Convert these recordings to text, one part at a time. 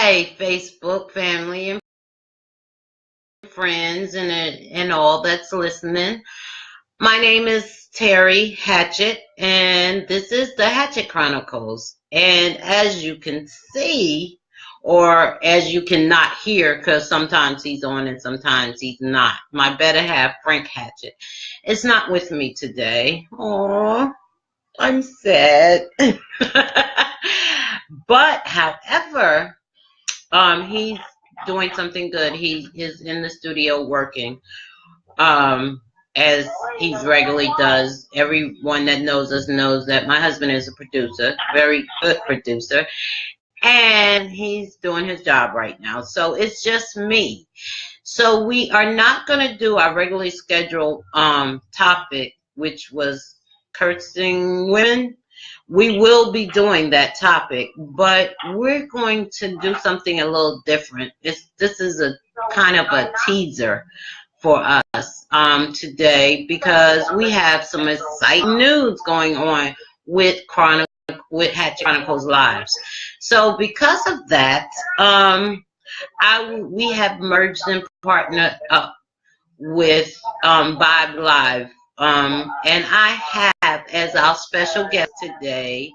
Hi, Facebook family and friends and all that's listening. My name is Terry Hatchett, and this is the Hatchett Chronicles. And as you can see, or as you cannot hear, because sometimes he's on and sometimes he's not, my better half, Frank Hatchett, is not with me today. Oh, I'm sad. But, however, he's doing something good. He is in the studio working, um, as he regularly does. Everyone that knows us knows that my husband is a producer, very good producer, and he's doing his job right now. So it's just me. So we are not going to do our regularly scheduled topic, which was cursing women. We will be doing that topic, but we're going to do something a little different. This is a kind of a teaser for us today because we have some exciting news going on with Hatch Chronicles Lives. So because of that, we have merged and partnered up with Vibe Live. And I have as our special guest today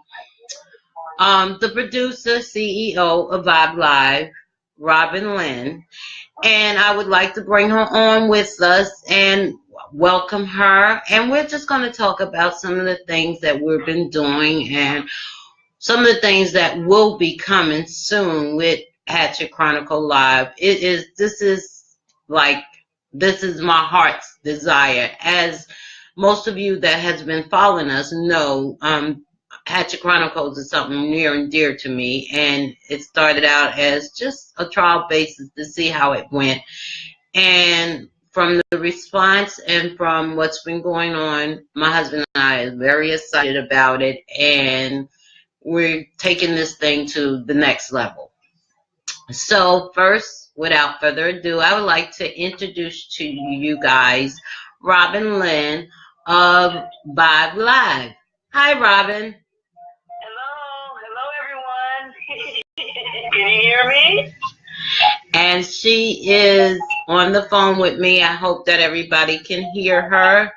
the producer, CEO of Vibe Live, Robin Lynn. And I would like to bring her on with us and welcome her. And we're just going to talk about some of the things that we've been doing and some of the things that will be coming soon with Hatchet Chronicle Live. This is my heart's desire. As most of you that has been following us know, Hatchet Chronicles is something near and dear to me, and it started out as just a trial basis to see how it went. And from the response and from what's been going on, my husband and I are very excited about it, and we're taking this thing to the next level. So first, without further ado, I would like to introduce to you guys Robin Lynn of Vibe Live. Hi, Robin. Hello everyone. Can you hear me? And she is on the phone with me. I hope that everybody can hear her.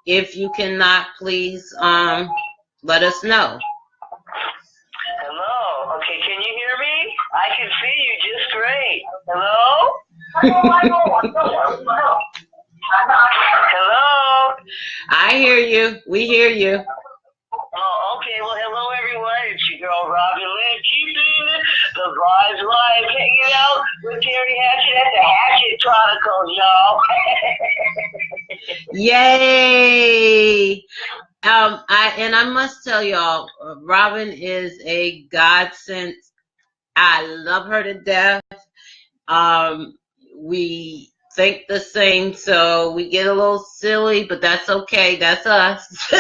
If you cannot, please let us know. Hello. Okay, can you hear me? I can see you just great. Hello? Hello? I hear you. We hear you. Oh, okay. Well, hello everyone. It's your girl Robin Lynn, keeping the vibes live, hanging out with Terry Hatchett at the Hatchet Chronicles, y'all. Yay! I must tell y'all, Robin is a godsend. I love her to death. We think the same, so we get a little silly, but that's okay. That's us.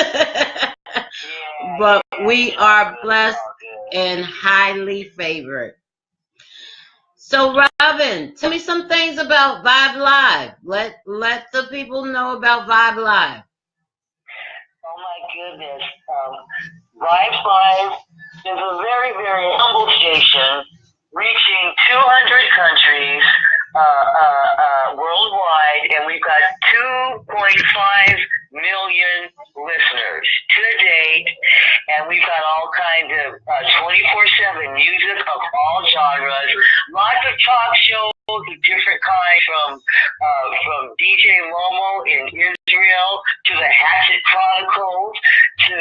But we are blessed and highly favored. So, Robin, tell me some things about Vibe Live. Let the people know about Vibe Live. Oh my goodness. Vibe Live is a very, very humble station reaching 200 countries worldwide, and we've got 2.5 million listeners to date, and we've got all kinds of 24/7 music of all genres, lots of talk shows of different kinds, from DJ Momo in Israel to the Hatchet Chronicles to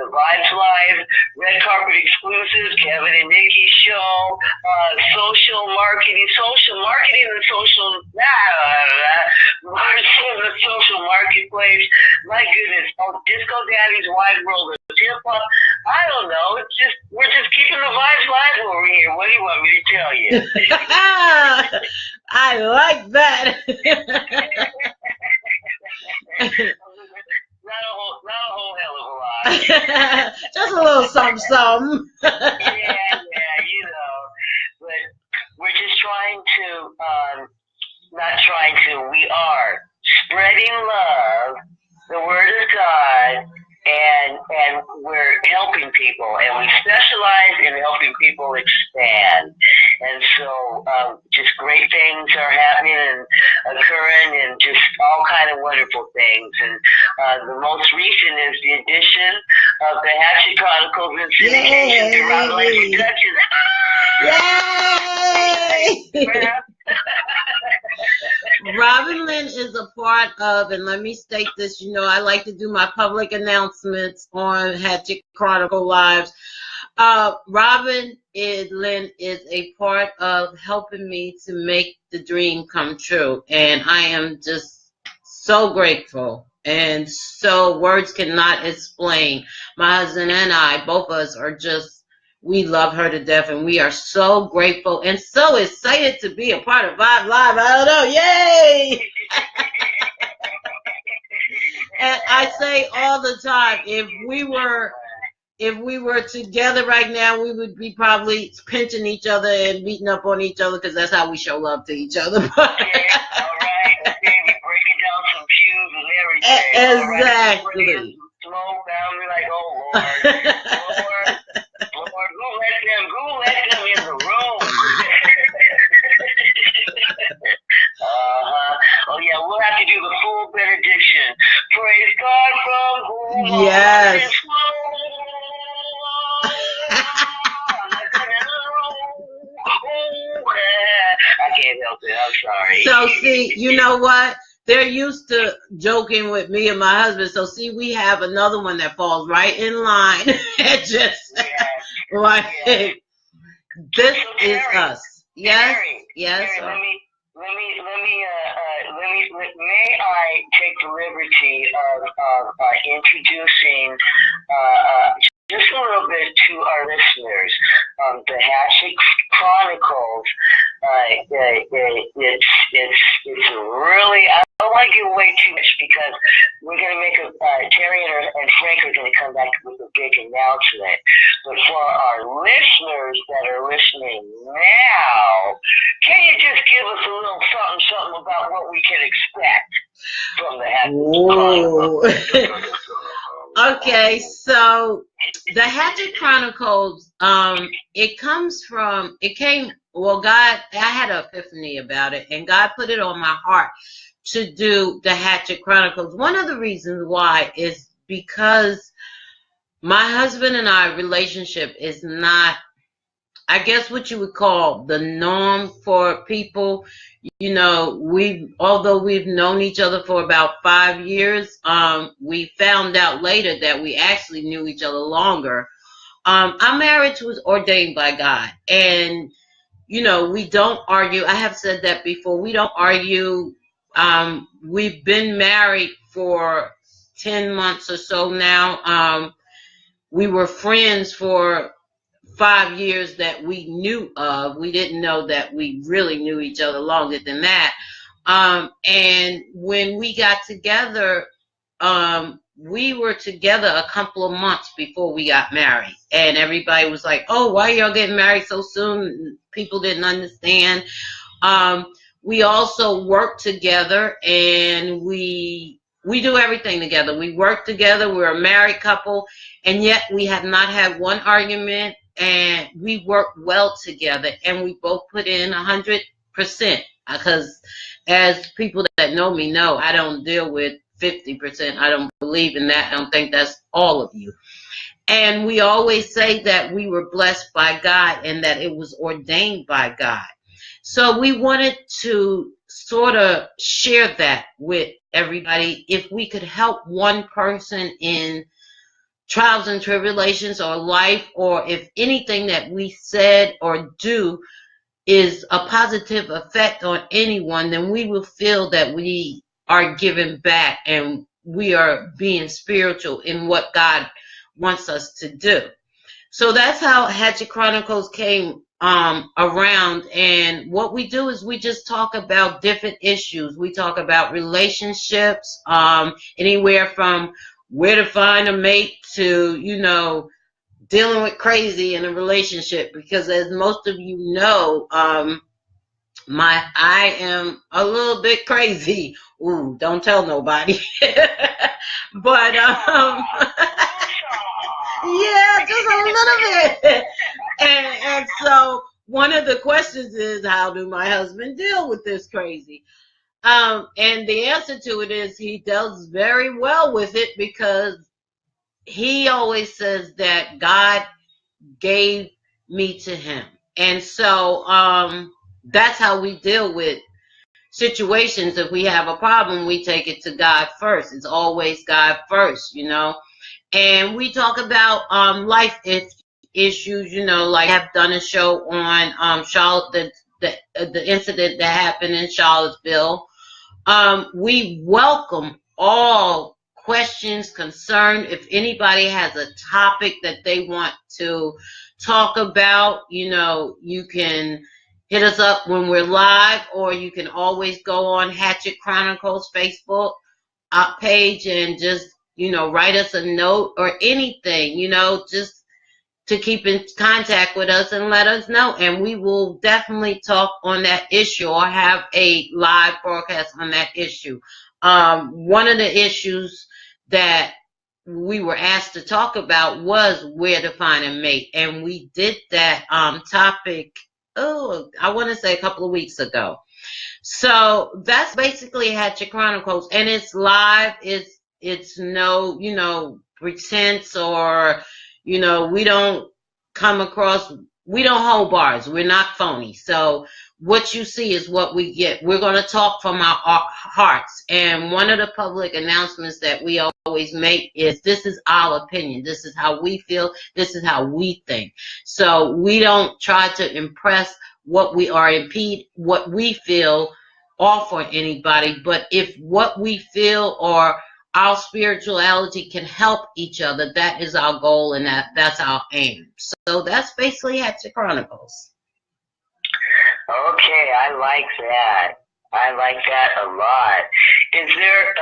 the Vibes Live Red Carpet Exclusives, Kevin and Nikki Show, social marketing and the social marketplace. My goodness, Disco Daddy's Wide World of Hip Hop. I don't know. We're just keeping the vibes live over here. What do you want me to tell you? I like that. Not a whole hell of a lot. Just a little something. Yeah, but we're just we are spreading love, the word of God, and we're helping people, and we specialize in helping people expand. And so just great things are happening and occurring, and just all kind of wonderful things. And the most recent is the addition of the Hatchett Chronicles and syndication to Rob Lane Productions. Yay! Robin Lynn is a part of, and let me state this, you know, I like to do my public announcements on Hatchett Chronicle Lives. Robin Lynn is a part of helping me to make the dream come true. And I am just so grateful. And so words cannot explain. My husband and I, both of us, are just, we love her to death. And we are so grateful and so excited to be a part of Vibe Live. I don't know. Yay! And I say all the time, if we were together right now, we would be probably pinching each other and beating up on each other, because that's how we show love to each other. Yeah, all right. Okay, breaking down some pews and everything. Exactly. Right. Smoke down, we're like, oh Lord, who let them in the room? Oh yeah, we'll have to do the full benediction. Praise God from whom yes. all is I can't help it. I'm sorry. So see, you know what? They're used to joking with me and my husband. So see, we have another one that falls right in line. Just like this is us. Yes. Yes. Terry, may I take the liberty of introducing just a little bit to our listeners. The Hatchett Chronicles, it's really, I don't want to give away too much, because we're going to make Terry and Frank are going to come back with a big announcement. But for our listeners that are listening now, can you just give us a little something about what we can expect from the Hatchett Chronicles? Okay, so the Hatchett Chronicles, God, I had an epiphany about it, and God put it on my heart to do the Hatchett Chronicles. One of the reasons why is because my husband and I relationship is not, I guess, what you would call the norm for people. You know, although we've known each other for about 5 years, we found out later that we actually knew each other longer. Our marriage was ordained by God, and you know, we don't argue. I have said that before. We don't argue. We've been married for 10 months or so now. We were friends for 5 years that we knew of. We didn't know that we really knew each other longer than that. And when we got together, we were together a couple of months before we got married. And everybody was like, oh, why y'all getting married so soon? People didn't understand. We also work together, and we do everything together. We work together. We're a married couple, and yet we have not had one argument, and we work well together, and we both put in 100%, because as people that know me know, I don't deal with 50%. I don't believe in that. I don't think that's all of you. And we always say that we were blessed by God and that it was ordained by God. So we wanted to sort of share that with everybody. If we could help one person in trials and tribulations or life, or if anything that we said or do is a positive effect on anyone, then we will feel that we are giving back and we are being spiritual in what God wants us to do. So that's how Hatchett Chronicles came around. And what we do is we just talk about different issues. We talk about relationships, anywhere from where to find a mate to, you know, dealing with crazy in a relationship. Because as most of you know, I am a little bit crazy. Ooh, don't tell nobody. But yeah, just a little bit. And so one of the questions is, how do my husband deal with this crazy? And the answer to it is he does very well with it because he always says that God gave me to him. And so that's how we deal with situations. If we have a problem, we take it to God first. It's always God first, you know. And we talk about life issues, you know, like I've done a show on Charlotte, the incident that happened in Charlottesville. We welcome all questions, concern. If anybody has a topic that they want to talk about, you know, you can hit us up when we're live, or you can always go on Hatchett Chronicles Facebook page and just, you know, write us a note or anything, you know, just to keep in contact with us and let us know. And we will definitely talk on that issue or have a live broadcast on that issue. One of the issues that we were asked to talk about was where to find a mate. And we did that topic, I want to say a couple of weeks ago. So that's basically Hatchet Chronicles, and it's live. It's no, you know, pretense, or, you know, we don't hold bars. We're not phony. So what you see is what we get. We're going to talk from our hearts. And one of the public announcements that we always make is, this is our opinion. This is how we feel. This is how we think. So we don't try to impress what we are, impede what we feel off on anybody. But if what we feel or our spirituality can help each other, that is our goal, and that's our aim. So that's basically Hatchet Chronicles. Okay, I like that. I like that a lot. Is there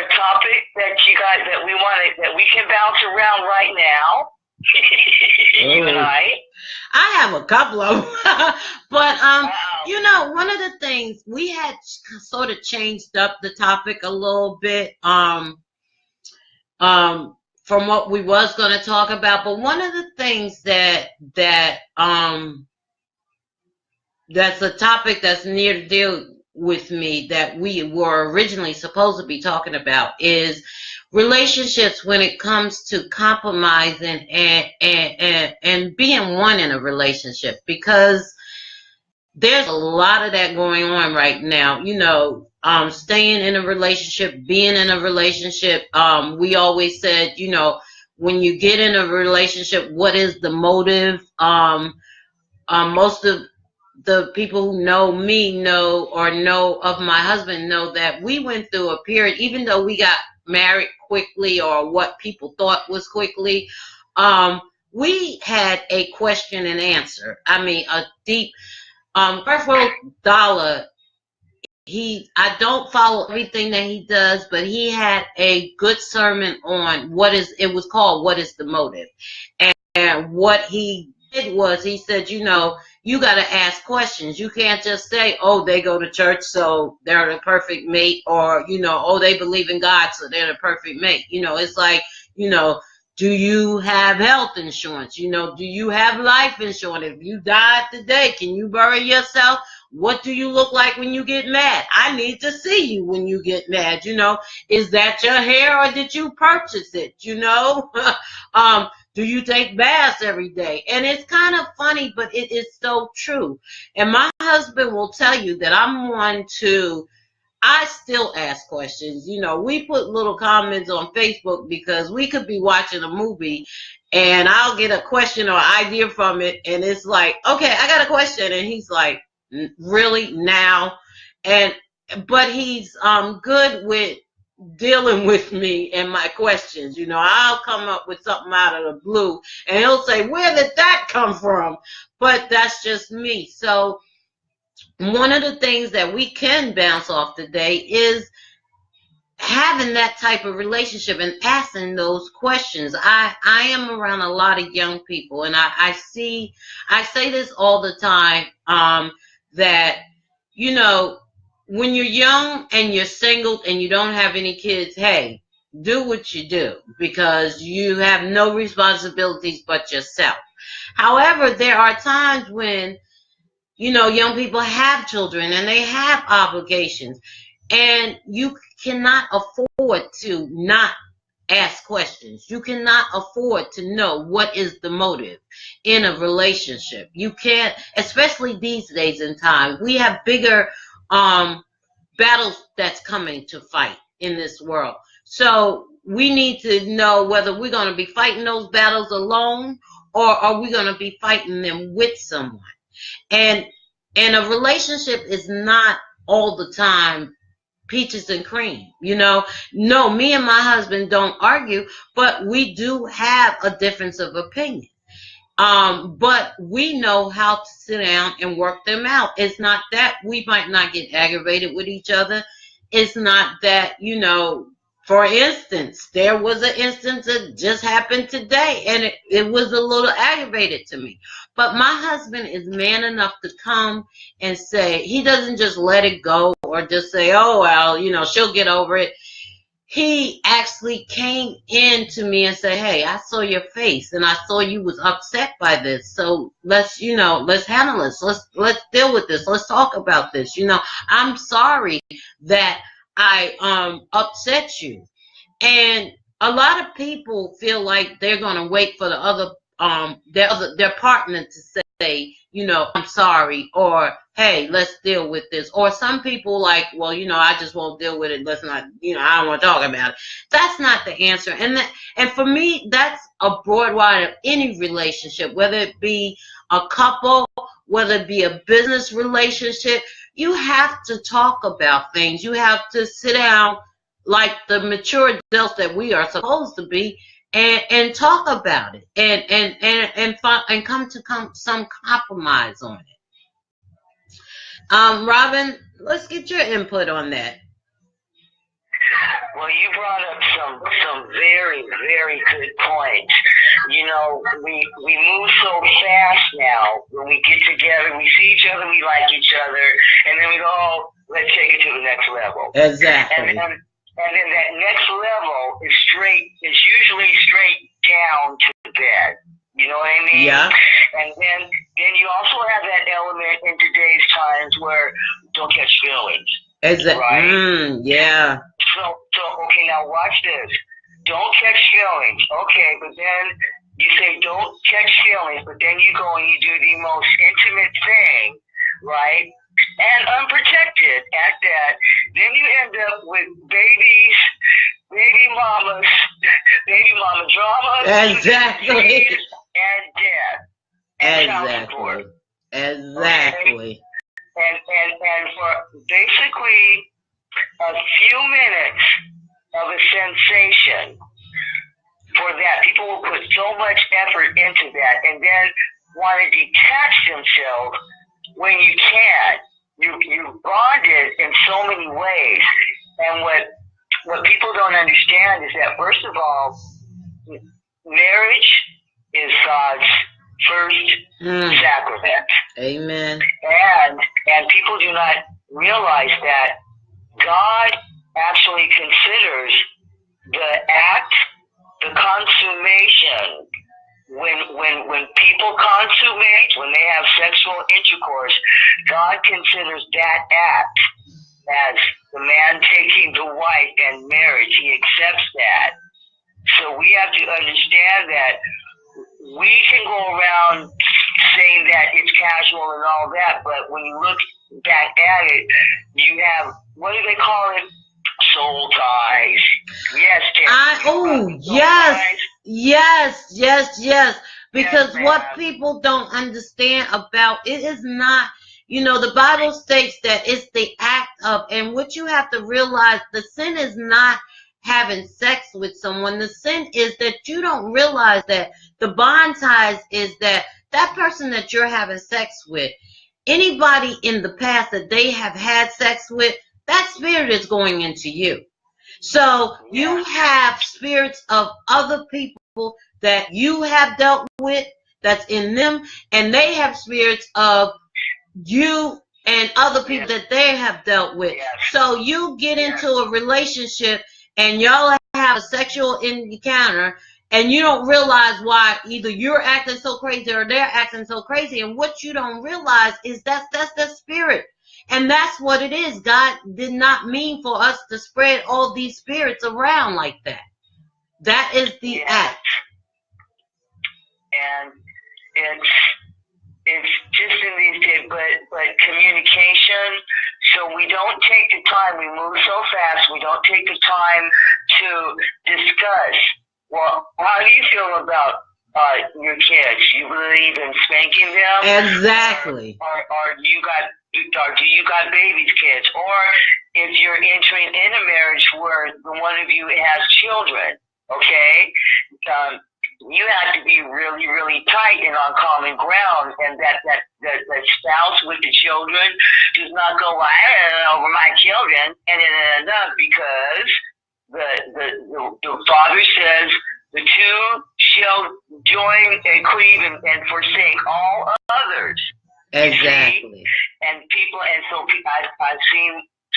a topic that you guys that we can bounce around right now? You and I have a couple of them. But you know, one of the things we had sort of changed up the topic a little bit from what we was going to talk about. But one of the things that's a topic that's near to deal with me, that we were originally supposed to be talking about, is relationships when it comes to compromising and being one in a relationship, because there's a lot of that going on right now. You know, staying in a relationship, being in a relationship. We always said, you know, when you get in a relationship, what is the motive? Most of the people who know me know of my husband know that we went through a period, even though we got married quickly, or what people thought was quickly, we had a question and answer. I mean, a deep, Creflo Dollar, I don't follow everything that he does, but he had a good sermon on it was called What is the Motive? And what he did was, he said, you know, you got to ask questions. You can't just say, oh, they go to church, so they're the perfect mate, or, you know, oh, they believe in God, so they're the perfect mate. You know, it's like, you know, do you have health insurance? You know, do you have life insurance? If you died today, can you bury yourself? What do you look like when you get mad? I need to see you when you get mad. You know, is that your hair, or did you purchase it? You know, do you take baths every day? And it's kind of funny, but it is so true. And my husband will tell you that I still ask questions. You know, we put little comments on Facebook because we could be watching a movie and I'll get a question or idea from it. And it's like, okay, I got a question. And he's like, really now? But he's good with dealing with me and my questions. You know, I'll come up with something out of the blue and he'll say, where did that come from? But that's just me. So one of the things that we can bounce off today is having that type of relationship and asking those questions. I am around a lot of young people, and I say this all the time, that, you know, when you're young and you're single and you don't have any kids, hey, do what you do, because you have no responsibilities but yourself. However, there are times when, young people have children and they have obligations, and you cannot afford to not ask questions. You cannot afford to know what is the motive in a relationship. You can't, especially these days and time. We have bigger battles that's coming to fight in this world. So we need to know whether we're going to be fighting those battles alone, or are we going to be fighting them with someone. And a relationship is not all the time peaches and cream. No, me and my husband don't argue, but we do have a difference of opinion. But we know how to sit down and work them out. It's not that we might not get aggravated with each other. It's not that, for instance, there was an instance that just happened today, and it was a little aggravated to me. But my husband is man enough to come and say, he doesn't just let it go or just say, oh, well, she'll get over it. He actually came in to me and said, hey, I saw your face and I saw you was upset by this. So let's handle this. Let's deal with this. Let's talk about this. I'm sorry that I upset you. And a lot of people feel like they're going to wait for the other their partner to say, I'm sorry, or hey, let's deal with this. Or some people like, well, I just won't deal with it. Let's not, I don't want to talk about it. That's not the answer. And for me, that's a broad wide of any relationship, whether it be a couple, whether it be a business relationship. You have to talk about things. You have to sit down like the mature adults that we are supposed to be, and talk about it, and come to some compromise on it. Robin, let's get your input on that. Well, you brought up some very, very good points. We move so fast now. When we get together, we see each other, we like each other, and then we go, oh, let's take it to the next level. Exactly. And then that next level is usually straight down to the bed. You know what I mean? Yeah. And then you also have that element in today's times where don't catch feelings. Exactly. Right? Yeah. So okay, now watch this. Don't catch feelings. Okay, but then you say don't catch feelings, but then you go and you do the most intimate thing, right? And unprotected at that. Then you end up with babies, baby mama drama, exactly, and death. Exactly. Okay? And for basically a few minutes of a sensation for that, people will put so much effort into that and then want to detach themselves when you can't. You bonded in so many ways. And what people don't understand is that, first of all, marriage is God's first sacrament. Amen. And people do not realize that God actually considers the act, the consummation. When people consummate, when they have sexual intercourse, God considers that act as the man taking the wife and marriage. He accepts that. So we have to understand that we can go around saying that it's casual and all that, but when you look back at it, you have, what do they call it? Soul ties. Yes, Yes. Because what people don't understand about it is not, the Bible states that it's the act of, and what you have to realize, the sin is not having sex with someone. The sin is that you don't realize that the bond ties is that person that you're having sex with, anybody in the past that they have had sex with, that spirit is going into you. So you have spirits of other people that you have dealt with that's in them, and they have spirits of you and other people that they have dealt with. So you get into a relationship and y'all have a sexual encounter, And you don't realize why either you're acting so crazy or they're acting so crazy. And what you don't realize is that's the spirit. And that's what it is. God did not mean for us to spread all these spirits around like that. That is the act. And it's just in these days, but communication. So we don't take the time. We move so fast. We don't take the time to discuss. Well, how do you feel about your kids? You believe in spanking them? Exactly. Or do you got babies' kids? Or if you're entering in a marriage where one of you has children, okay? You have to be really, really tight and on common ground, and that spouse with the children does not go over my children, and it ends up because the father says the two shall join and cleave and forsake all others. Exactly. And I've seen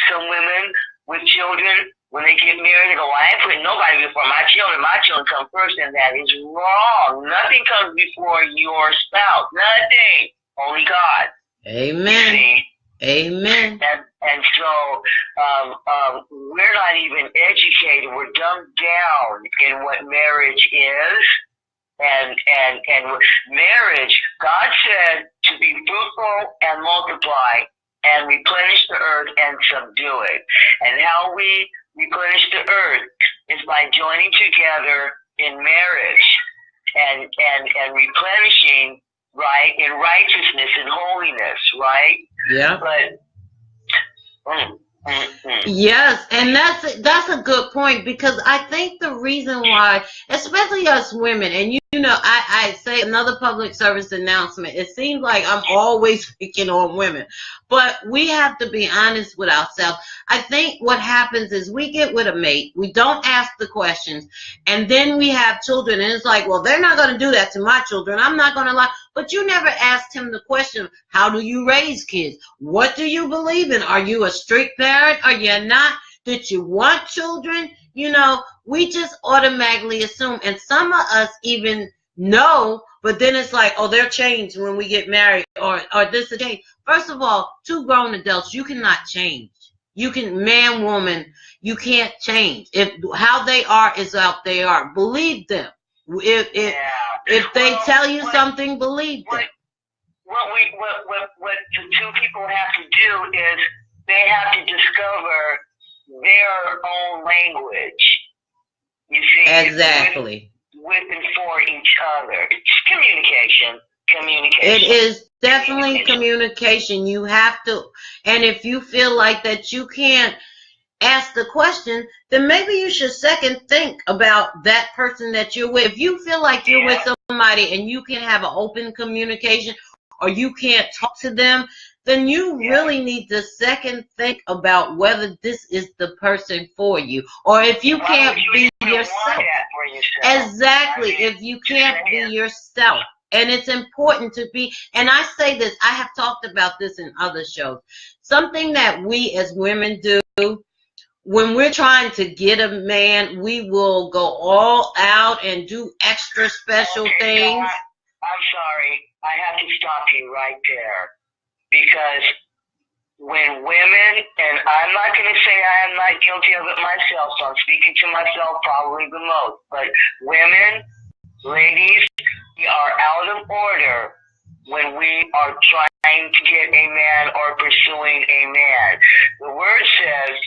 some women with children. When they get married, they go, I ain't putting nobody before my children. My children come first, and that is wrong. Nothing comes before your spouse. Nothing. Only God. Amen. Amen. And so we're not even educated. We're dumbed down in what marriage is. And marriage, God said to be fruitful and multiply and replenish the earth and subdue it. And how we replenish the earth is by joining together in marriage and replenishing, right, in righteousness and holiness, right? Yeah. But yes, and that's a good point, because I think the reason why, especially us women, and you know, I say another public service announcement. It seems like I'm always picking on women, but we have to be honest with ourselves. I think what happens is we get with a mate, we don't ask the questions, and then we have children, and it's like, well, they're not going to do that to my children. I'm not going to lie. But you never asked him the question, how do you raise kids? What do you believe in? Are you a strict parent? Are you not? Did you want children? You know, we just automatically assume, and some of us even know, but then it's like, oh, they're changed when we get married, or this is change. First of all, two grown adults, you cannot change. You can, man, woman, you can't change. If how they are is how they are. Believe them. If they tell you something, believe them. What the two people have to do is they have to discover their own language. You see? Exactly. With and for each other. It's communication. It is definitely communication. You have to, and if you feel like that you can't ask the question, then maybe you should second think about that person that you're with. If you feel like you're with somebody and you can't have an open communication, or you can't talk to them, then you really need to second think about whether this is the person for you. Or if you can't be yourself. Exactly. If you can't be yourself. And it's important to be, and I say this, I have talked about this in other shows. Something that we as women do, when we're trying to get a man, we will go all out and do extra special things. I'm sorry. I have to stop you right there. Because when women, and I'm not going to say I am not guilty of it myself, so I'm speaking to myself probably the most, but women, ladies, we are out of order when we are trying to get a man or pursuing a man. The word says,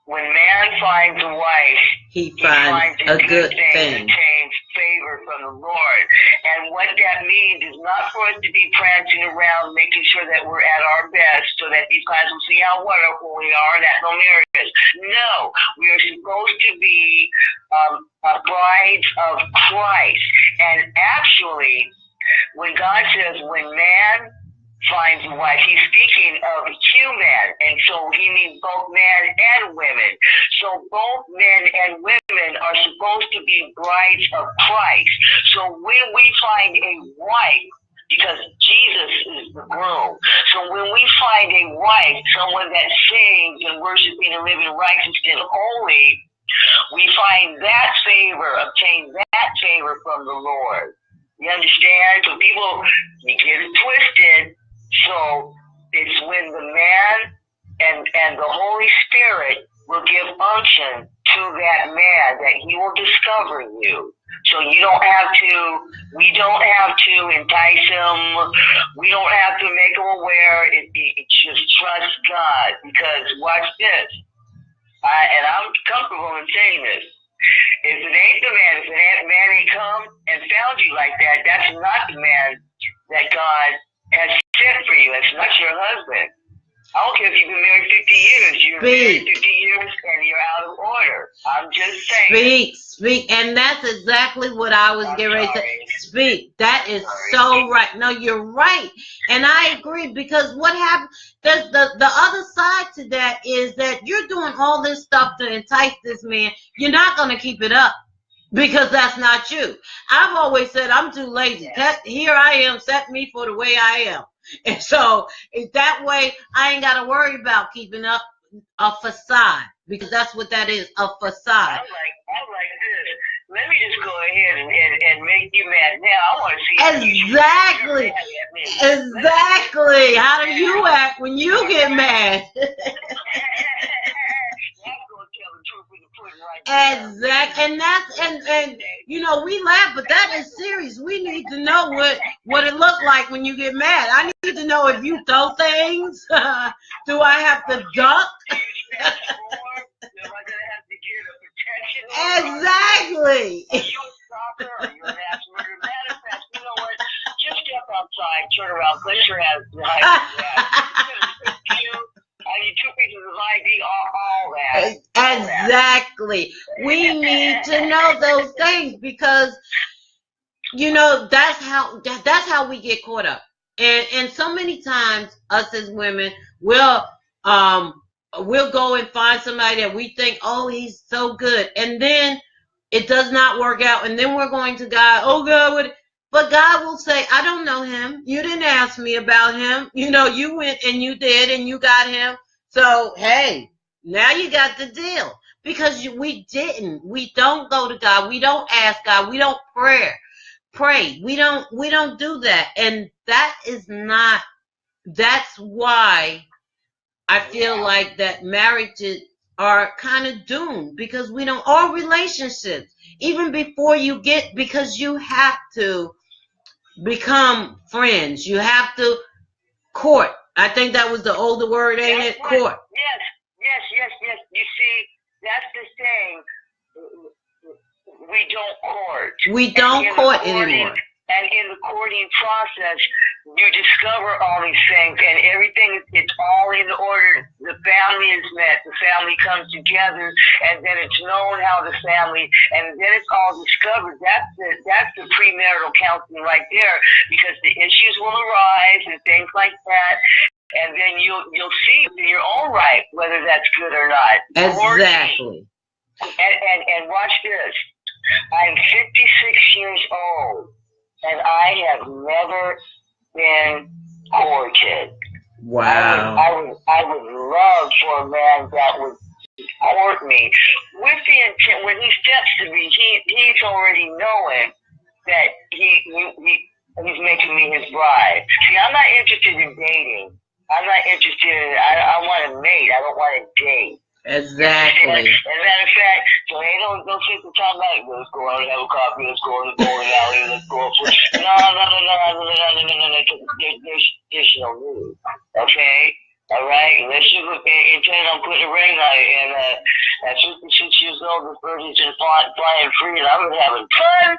when man finds a wife, he finds a good thing. Obtains favor from the Lord. And what that means is not for us to be prancing around making sure that we're at our best so that these guys will see how wonderful we are, that no marriage. No, we are supposed to be brides of Christ. And actually, when God says, when man finds a wife, he's speaking of human, and so he means both men and women. So both men and women are supposed to be brides of Christ. So when we find a wife, because Jesus is the groom, so when we find a wife, someone that sings and worshiping and living righteous and holy, we find that favor, obtain that favor from the Lord. You understand? So people, you get it twisted. So it's when the man and the Holy Spirit will give unction to that man that he will discover you. So we don't have to entice him. We don't have to make him aware. It's just trust God. Because watch this. And I'm comfortable in saying this. If it ain't the man, if that man ain't come and found you like that, that's not the man that God has sent for you. That's not your husband. I don't care if you've been married 50 years. You're married 50 years and you're out of order. I'm just saying. Speak. And that's exactly what I was getting ready to say. Speak. That is so right. No, you're right. And I agree, because what happens, there's the other side to that is that you're doing all this stuff to entice this man. You're not going to keep it up. Because that's not you. I've always said I'm too lazy. Here I am, set me for the way I am. And so that way I ain't got to worry about keeping up a facade, because that's what that is, a facade. I like this. Let me just go ahead and make you mad. Now I want to see exactly. Exactly. How do you act when you get mad? Exactly. And that's and you know, we laugh, but that is serious. We need to know what it looks like when you get mad. I need to know if you throw things. Do I have to duck? Exactly. Just step outside, turn around, place your hands behind you. I need 2 pieces of ID, all that. Exactly. We need to know those things, because you know that's how we get caught up. And so many times us as women will go and find somebody that we think, oh, he's so good, and then it does not work out, and then we're going to God, oh God, but God will say, I don't know him. You didn't ask me about him. You know, you went and you did and you got him. So, hey, now you got the deal. Because we didn't. We don't go to God. We don't ask God. We don't pray. We don't do that. And that's why I feel like that marriages are kind of doomed, because we don't, or relationships, even before you get, because you have to become friends. You have to court. I think that was the older word, ain't it? Court. Yes. You see, that's the thing. We don't court. We don't court anymore. And in the courting process, you discover all these things, and everything, it's all in order. The family is met, the family comes together, and then it's known how the family, and then it's all discovered. That's the premarital counseling right there, because the issues will arise and things like that, and then you'll see in your own right whether that's good or not. Exactly. And watch this. I'm 56 years old. And I have never been courted. Wow. I would love for a man that would court me with the intent. When he steps to me, he's already knowing that he's making me his bride. See, I'm not interested in dating. I'm not interested in. I want to mate. I don't want to date. Exactly. As a matter of fact, so they don't sit the time like, let's go out and have a coffee, let's go to the bowling alley, let's go for no. There's no need. Okay? All right? Let's just intend on putting a ring on it, and at 56 years old, this birdie's just flying free, and I'm having fun.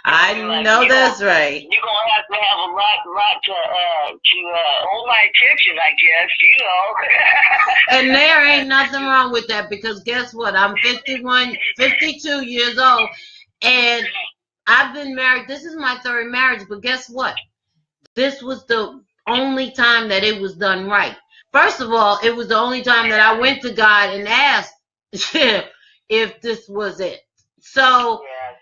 I know that's right. You're gonna have a lot to hold my attention, I guess, you know. And there ain't nothing wrong with that, because guess what? I'm 52 years old, and I've been married. This is my third marriage, but guess what? This was the only time that it was done right. First of all, it was the only time that I went to God and asked if this was it. So. Yeah.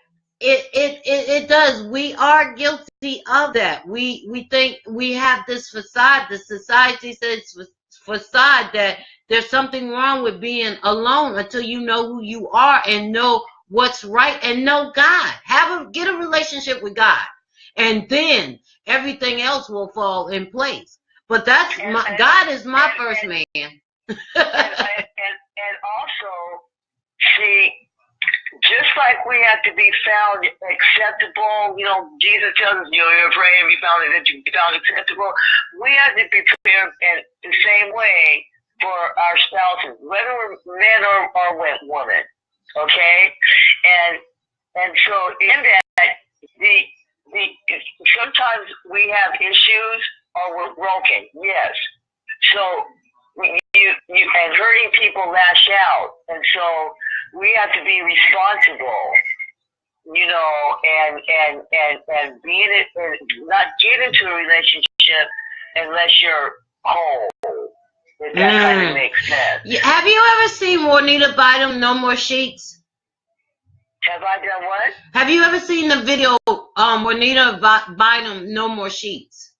It does. We are guilty of that. We think we have this facade. The society says facade that there's something wrong with being alone until you know who you are and know what's right and know God. Get a relationship with God, and then everything else will fall in place. But God is my first man. and also, see, just like we have to be found acceptable, Jesus tells us, you're afraid to be found acceptable. We have to be prepared in the same way for our spouses, whether we're men or women. Okay, and so in that, sometimes we have issues or we're broken. Yes, so you and hurting people lash out, and so we have to be responsible, and be in it, not get into a relationship unless you're whole. If that kind of makes sense. Have you ever seen Juanita Bynum, No More Sheets? Have I done what? Have you ever seen the video, Juanita Bynum, No More Sheets?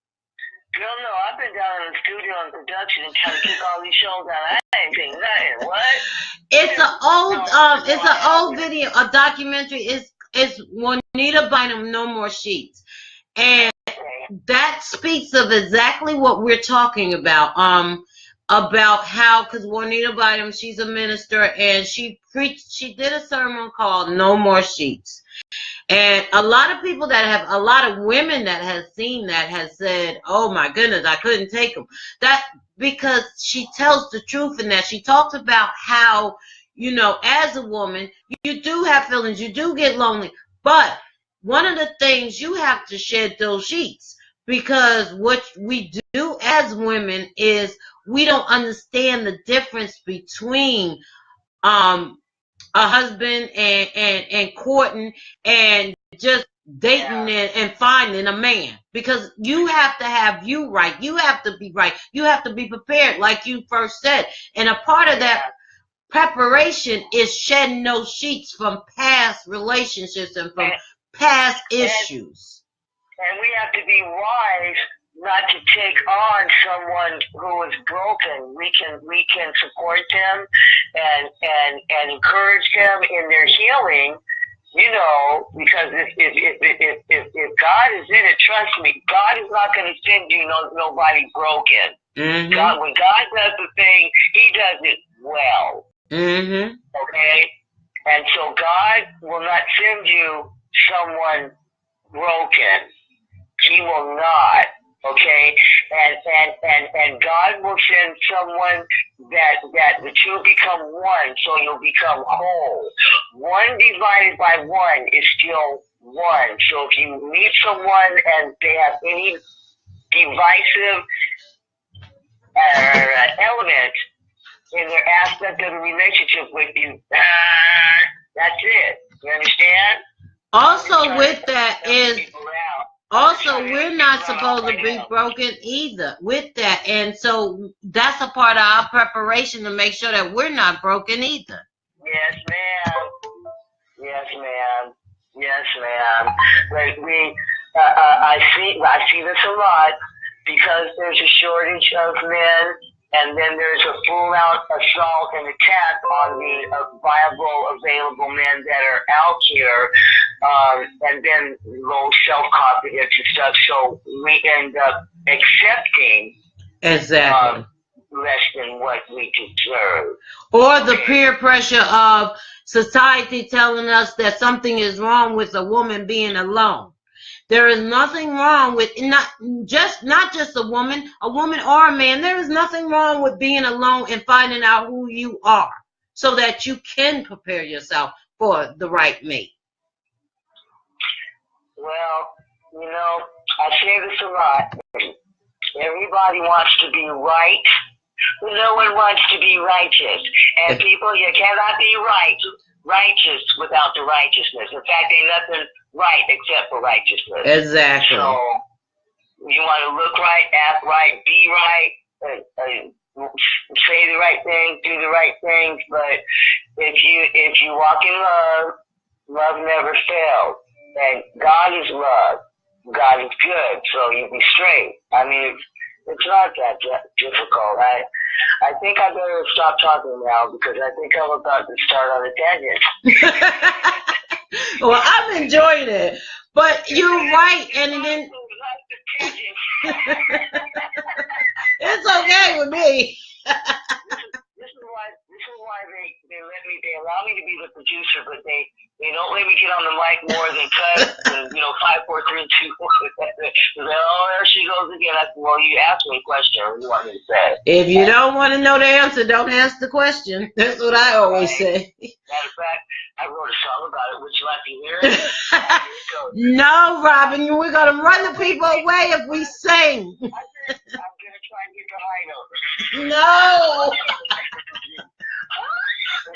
No, I've been down in the studio and production and trying to keep all these shows down. I ain't seen nothing. What? It's an old video, a documentary. It's Juanita Bynum, No More Sheets, and that speaks of exactly what we're talking about. About how, because Juanita Bynum, she's a minister, and she did a sermon called No More Sheets. And a lot of women that have seen that has said, oh my goodness, I couldn't take them. Because she tells the truth in that. She talks about how, as a woman, you do have feelings, you do get lonely, but one of the things, you have to shed those sheets, because what we do as women is we don't understand the difference between a husband and courting and just dating and finding a man, because you have to have you right. You have to be right. You have to be prepared, like you first said. And a part of that preparation is shedding those sheets from past relationships and from past issues. And we have to be wise not to take on someone who is broken. We can support them and encourage them in their healing, because if God is in it, trust me, God is not going to send you nobody broken. Mm-hmm. When God does the thing, He does it well. Mm-hmm. Okay? And so God will not send you someone broken. He will not. Okay, and God will send someone that the two become one, so you'll become whole. One divided by one is still one. So if you meet someone and they have any divisive element in their aspect of the relationship with you, that's it. You understand? Also, with that is. Also, we're not supposed to be broken either with that. And so that's a part of our preparation to make sure that we're not broken either. Yes, ma'am. Yes, ma'am. Yes, ma'am. Like I see this a lot, because there's a shortage of men, and then there's a full-out assault and attack on the viable, available men that are out here, and then low self-confidence and stuff. So we end up accepting exactly less than what we deserve. Or the peer pressure of society telling us that something is wrong with a woman being alone. There is nothing wrong with not just a woman or a man. There is nothing wrong with being alone and finding out who you are, so that you can prepare yourself for the right mate. Well, I say this a lot. Everybody wants to be right. No one wants to be righteous. And people, you cannot be righteous without the righteousness. In fact, ain't nothing right except for righteousness. Exactly. So you want to look right, act right, be right, say the right things, do the right things. But if you walk in love never fails. And God is love. God is good. So you be straight. I mean, it's not that difficult. I think I better stop talking now because I think I'm about to start on a tangent. Well, I'm enjoying it, but you're right, and then it's okay with me. This is why they allow me to be the producer, but they don't let me get on the mic more than cut and 5, 4, 3, 2, 1. Oh, there she goes again. I said, well, you asked me a question. What do you want me to say? If you don't want to know the answer, don't ask the question. That's what I always say. Matter of fact, I wrote a song about it. Would you like to hear it? No, Robin, we're gonna run the people away if we sing. I'm gonna try and get the high note. No.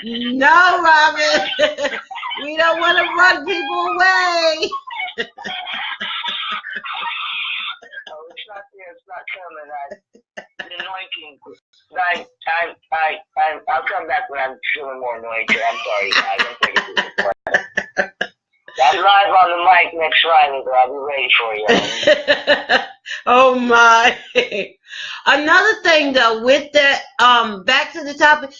No, Robin. We don't want to run people away. Oh, it's not there. It's not coming. The anointing. I'll come back when I'm feeling more anointed. I'm sorry, guys. I'm taking this. I'm live on the mic next Friday, but I'll be ready for you. Oh my. Another thing though, with that, back to the topic,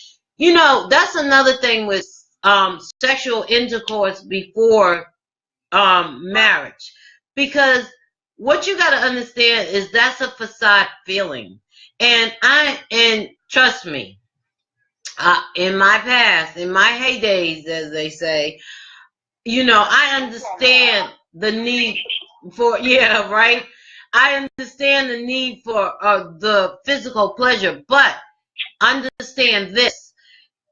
that's another thing with sexual intercourse before marriage. Because what you gotta understand is that's a facade feeling. And trust me, in my past, in my heydays, as they say, I understand the need for, yeah, right? I understand the need for the physical pleasure, but understand this,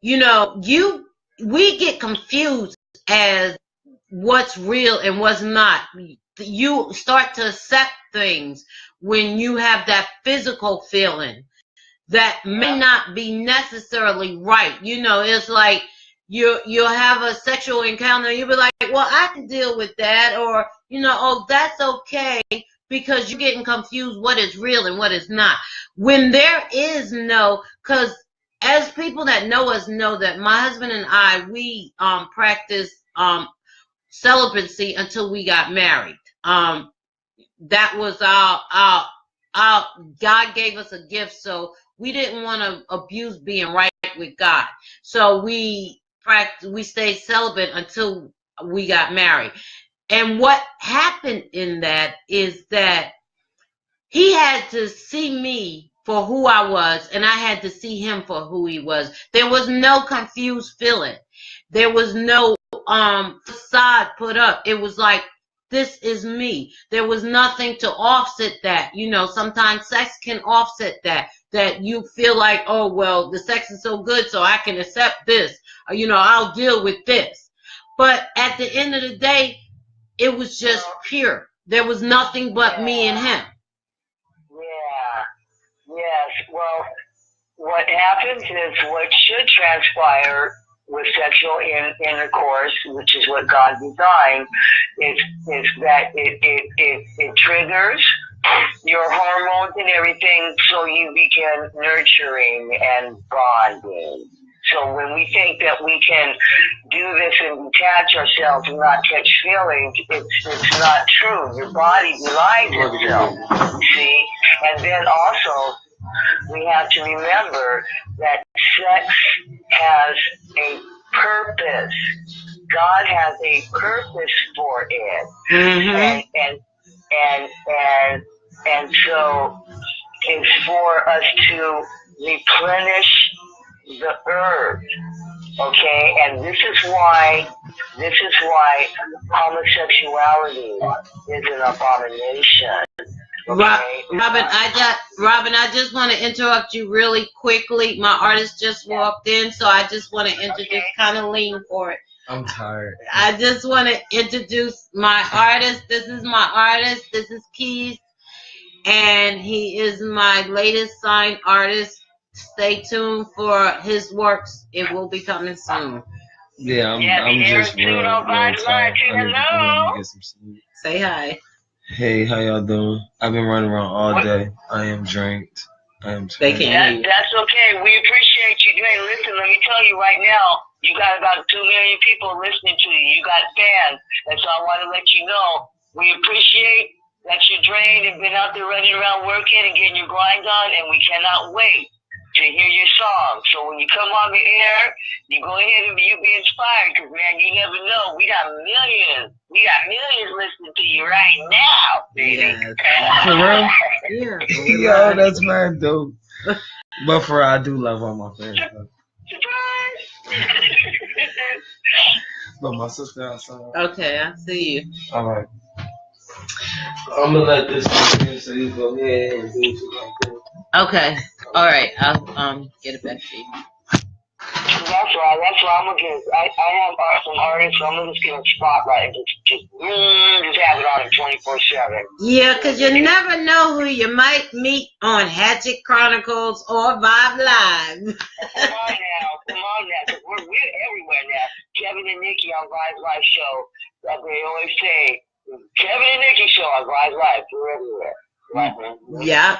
we get confused as what's real and what's not. You start to accept things when you have that physical feeling that may not be necessarily right. It's like you'll have a sexual encounter and you'll be like, well, I can deal with that, or oh, that's okay, because you're getting confused what is real and what is not. When there is because as people that know us know that my husband and I, we practiced celibacy until we got married. That was our God gave us a gift, so we didn't want to abuse being right with God. So we stayed celibate until we got married. And what happened in that is that he had to see me for who I was, and I had to see him for who he was. There was no confused feeling. There was no facade put up. It was like, this is me. There was nothing to offset that. Sometimes sex can offset that you feel like, oh, well, the sex is so good, so I can accept this. Or, I'll deal with this. But at the end of the day, it was just pure. There was nothing but me and him. Yeah. Yes. Well, what happens is what should transpire with sexual intercourse, which is what God designed, is that it triggers your hormones and everything, so you begin nurturing and bonding. So when we think that we can do this and detach ourselves and not catch feelings, it's not true. Your body belies itself, you see? And then also, we have to remember that sex has a purpose. God has a purpose for it. Mm-hmm. And so it's for us to replenish the earth. Okay, and this is why homosexuality is an abomination. Okay. Robin, I just want to interrupt you really quickly. My artist just walked in, so I just want to introduce, kind of lean for it. I'm tired. I just want to introduce my artist. This is my artist. This is Keys, and he is my latest signed artist. Stay tuned for his works. It will be coming soon. Yeah, I'm just real tired. I need to get some sleep. Say hi. Hey, how y'all doing? I've been running around all day. I am drained. They can't hear you. That's okay. We appreciate you. Hey, listen, let me tell you right now, you got about 2 million people listening to you. You got fans. And so I want to let you know, we appreciate that you're drained and been out there running around working and getting your grind on, and we cannot wait to hear your song. So when you come on the air, you go ahead and you be inspired, because, man, you never know. We got millions listening to you right now, baby. Yes. For real? Yeah. Yo, that's mad dope. But for real, I do love all my fans. Surprise! But my sister outside. Okay, I see you. All right. I'm gonna let this in so you go ahead and do what you like to do. Okay. All right. I'll get it back to you. That's right. I'm gonna get. I have some artists. So I'm just gonna spotlight and just have it on 24/7. Yeah, because you never know who you might meet on Hatchett Chronicles or Vibe Live. Come on now, because we're everywhere now. Kevin and Nikki on Vibe Live show. Like they always say, Kevin and Nikki show on Vibe Live. We're everywhere. Right, man.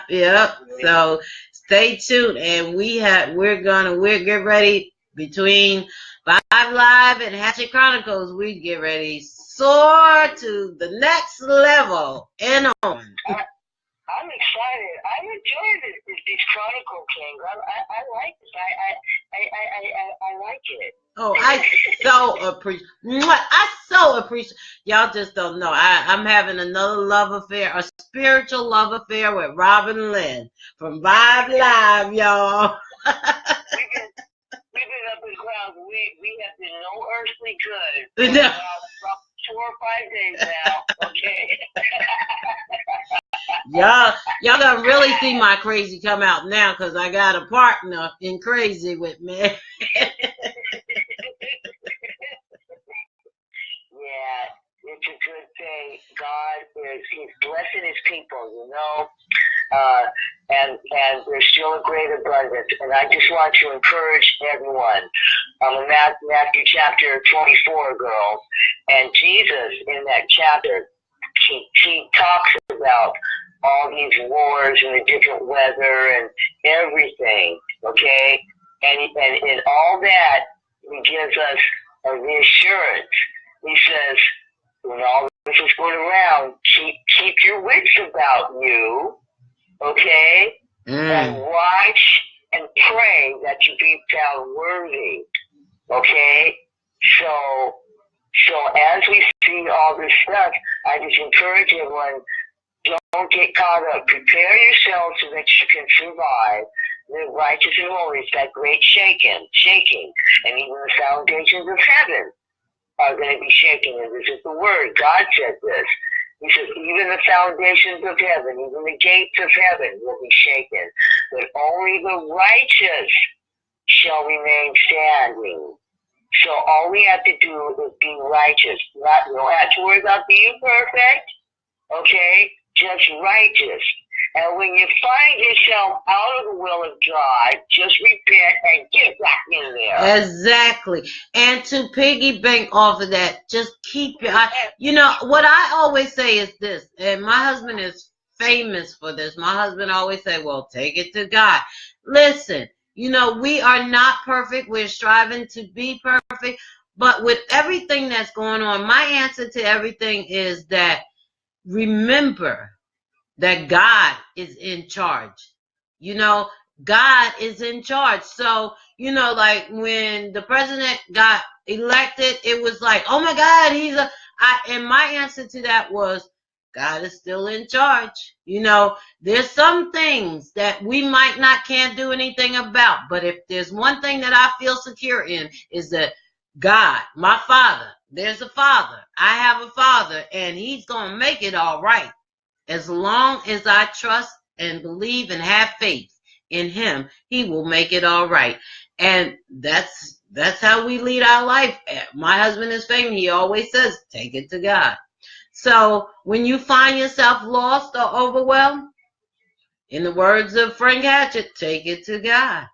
Yep. So stay tuned, and we're get ready between Vibe Live and Hatchet Chronicles. We get ready soar to the next level and on. I'm excited. I'm enjoying these Chronicle Kings. I like this. I like it. Oh, I so appreciate. Y'all just don't know. I'm having another love affair, a spiritual love affair with Robin Lynn from Vibe Live, y'all. We've been up in clouds. We have been no earthly good for about 4 or 5 days now. Okay. Y'all gonna really see my crazy come out now, because I got a partner in crazy with me. Yeah, it's a good thing. He's blessing his people, and there's still a great abundance. And I just want to encourage everyone. I'm a Matthew chapter 24 girl, and Jesus in that chapter, he talks about all these wars and the different weather and everything, okay? And in all that, he gives us a reassurance. He says, when all this is going around, keep your wits about you, okay? And watch and pray that you be found worthy, okay? So as we see all this stuff, I just encourage everyone, don't get caught up. Prepare yourself so that you can survive. Live righteous and holy. It's that great shaking. And even the foundations of heaven are going to be shaken. And this is the word. God said this. He says, even the foundations of heaven, even the gates of heaven will be shaken. But only the righteous shall remain standing. So all we have to do is be righteous. We don't have to worry about being perfect. Okay? Just righteous. And when you find yourself out of the will of God, just repent and get back in there. Exactly. And to piggyback off of that, just keep your eye. What I always say is this, and my husband is famous for this. My husband always say, well, take it to God. Listen, we are not perfect. We're striving to be perfect. But with everything that's going on, my answer to everything is that remember that God is in charge. God is in charge. So, like when the president got elected, it was like, oh my God, and my answer to that was, God is still in charge. There's some things that we can't do anything about. But if there's one thing that I feel secure in, is that God, my Father, there's a Father. I have a Father, and He's going to make it all right. As long as I trust and believe and have faith in Him, He will make it all right. And that's how we lead our life. My husband is famous. He always says, take it to God. So when you find yourself lost or overwhelmed, in the words of Frank Hatchett, take it to God.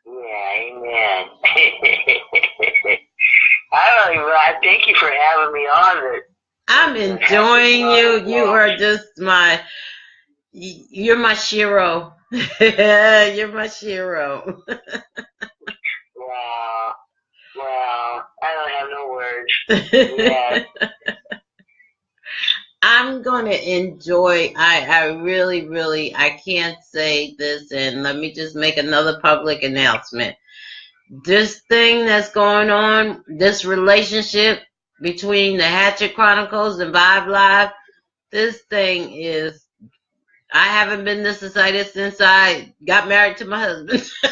Yeah, amen. I thank you for having me on. I'm enjoying you. You are just you're my Shiro. You're my Shiro. Wow. I don't have no words. Yeah. I'm going to enjoy. I really, really, I can't say this, and let me just make another public announcement. This thing that's going on, this relationship between the Hatchett Chronicles and Vibe Live, this thing is, I haven't been this excited since I got married to my husband. Wow.